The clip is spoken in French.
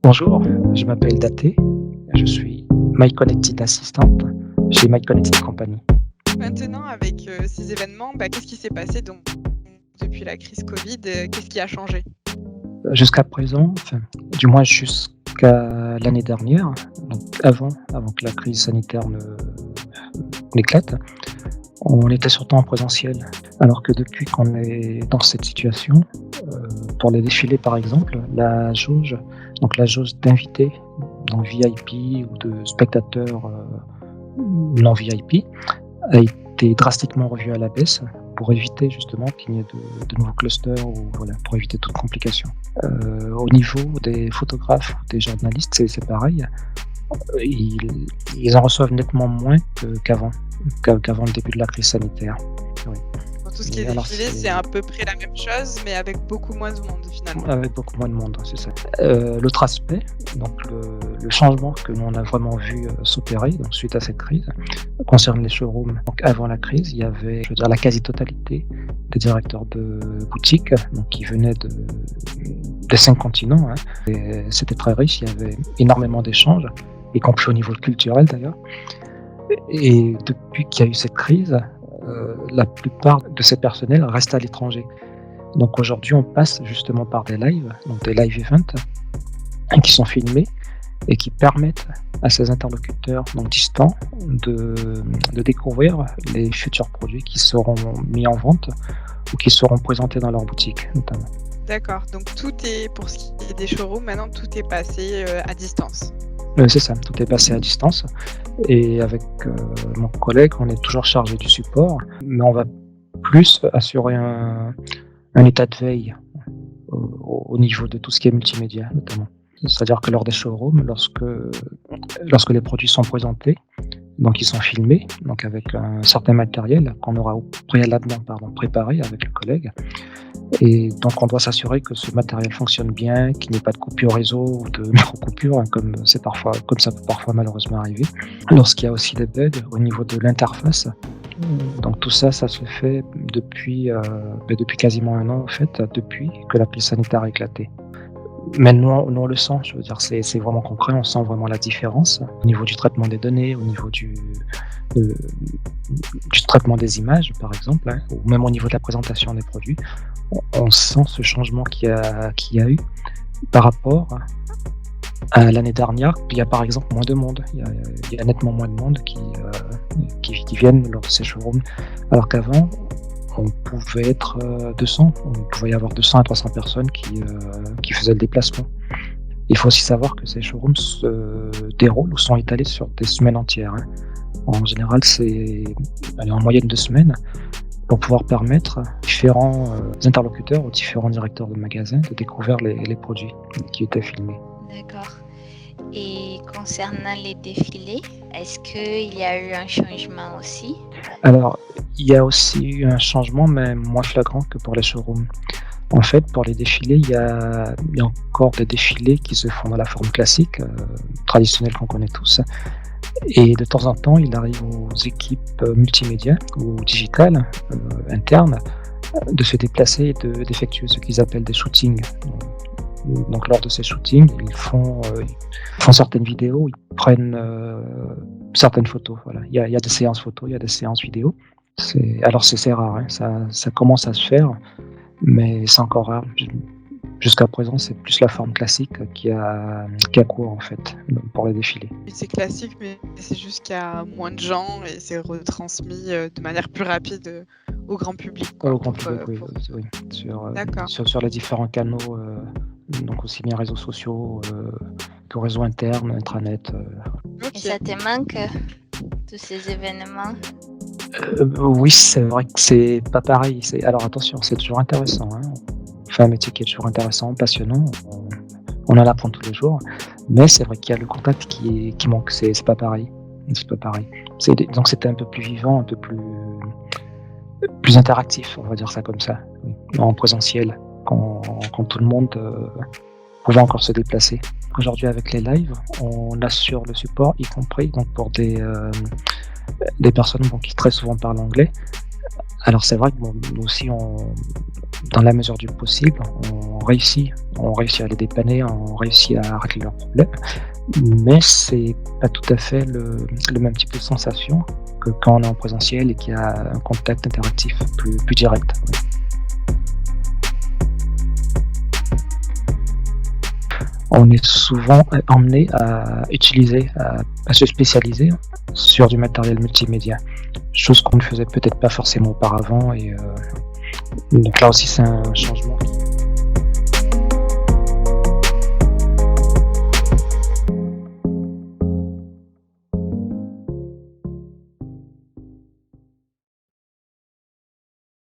Bonjour, je m'appelle Daté, je suis My Connected Assistant chez My Connected Company. Maintenant avec, ces événements, qu'est-ce qui s'est passé donc depuis la crise Covid? Qu'est-ce qui a changé? Jusqu'à présent, enfin, du moins jusqu'à l'année dernière, donc avant que la crise sanitaire n'éclate, on était surtout en présentiel. Alors que depuis qu'on est dans cette situation, pour les défilés par exemple, la jauge d'invités, donc VIP ou de spectateurs, non VIP, a été drastiquement revue à la baisse pour éviter justement qu'il y ait de nouveaux clusters ou voilà, pour éviter toute complication. Au niveau des photographes ou des journalistes, c'est pareil. Ils en reçoivent nettement moins qu'avant le début de la crise sanitaire. Oui. Pour tout ce qui est Et alors défilé, c'est à peu près la même chose, mais avec beaucoup moins de monde finalement. avec beaucoup moins de monde, c'est ça. L'autre aspect, donc le changement que nous on a vraiment vu s'opérer donc suite à cette crise, concerne les showrooms. Donc avant la crise, il y avait, je veux dire, la quasi-totalité des directeurs de boutiques, donc qui venaient des 5 continents. Et c'était très riche, il y avait énormément d'échanges, y compris au niveau culturel d'ailleurs. Et depuis qu'il y a eu cette crise, la plupart de ces personnels restent à l'étranger. Donc aujourd'hui, on passe justement par des lives, donc des live events, qui sont filmés et qui permettent à ces interlocuteurs donc distants de découvrir les futurs produits qui seront mis en vente ou qui seront présentés dans leur boutique notamment. D'accord, donc tout est pour ce qui est des showrooms, maintenant tout est passé, à distance? C'est ça, tout est passé à distance et avec mon collègue, on est toujours chargé du support, mais on va plus assurer un état de veille au niveau de tout ce qui est multimédia notamment. C'est-à-dire que lors des showrooms, lorsque les produits sont présentés, donc ils sont filmés, donc avec un certain matériel qu'on aura préalablement préparé avec le collègue. Et donc on doit s'assurer que ce matériel fonctionne bien, qu'il n'y ait pas de coupure réseau ou de micro-coupure, comme ça peut parfois malheureusement arriver. Lorsqu'il y a aussi des bugs au niveau de l'interface, donc tout ça se fait depuis quasiment un an en fait, depuis que la crise sanitaire a éclaté. Mais nous on le sent, je veux dire, c'est vraiment concret, on sent vraiment la différence au niveau du traitement des données, au niveau du traitement des images par exemple, ou même au niveau de la présentation des produits. On sent ce changement qu'il y a eu par rapport à l'année dernière. Il y a par exemple moins de monde, il y a nettement moins de monde qui viennent lors de ces showrooms, alors qu'avant on pouvait être 200, on pouvait y avoir 200 à 300 personnes qui faisaient le déplacement. Il faut aussi savoir que ces showrooms se déroulent ou sont étalés sur des semaines entières. En général, c'est en moyenne 2 semaines pour pouvoir permettre aux différents interlocuteurs, aux différents directeurs de magasins de découvrir les produits qui étaient filmés. D'accord. Et concernant les défilés, est-ce qu'il y a eu un changement aussi? Alors, il y a aussi eu un changement, mais moins flagrant que pour les showrooms. En fait, pour les défilés, il y a encore des défilés qui se font dans la forme classique, traditionnelle qu'on connaît tous. Et de temps en temps, il arrive aux équipes multimédia ou digitales internes de se déplacer et d'effectuer ce qu'ils appellent des shootings. Donc lors de ces shootings, ils font certaines vidéos, ils prennent certaines photos. Voilà. Il y a des séances photos, il y a des séances vidéo. Alors c'est rare, ça commence à se faire, mais c'est encore rare. Jusqu'à présent, c'est plus la forme classique qui a cours en fait pour les défilés. C'est classique, mais c'est juste qu'il y a moins de gens et c'est retransmis, de manière plus rapide, au grand public, quoi. Au grand public, oui. D'accord. Sur les différents canaux, donc aussi bien réseaux sociaux que réseaux internes, intranet. Et ça te manque, tous ces événements? Oui, c'est vrai que c'est pas pareil. Alors attention, c'est toujours intéressant. On fait un métier qui est toujours intéressant, passionnant. On en apprend tous les jours, mais c'est vrai qu'il y a le contact qui manque. C'est pas pareil. C'est pas pareil. Donc c'était un peu plus vivant, un peu plus interactif, on va dire ça comme ça, oui, en présentiel, quand tout le monde pouvait encore se déplacer. Aujourd'hui, avec les lives, on assure le support, y compris donc pour des personnes qui très souvent parlent anglais. Alors c'est vrai que nous aussi, dans la mesure du possible, on réussit à les dépanner, on réussit à régler leurs problèmes, mais c'est pas tout à fait le même type de sensation que quand on est en présentiel et qu'il y a un contact interactif plus direct. On est souvent emmené à se spécialiser sur du matériel multimédia, chose qu'on ne faisait peut-être pas forcément auparavant. Donc là aussi, c'est un changement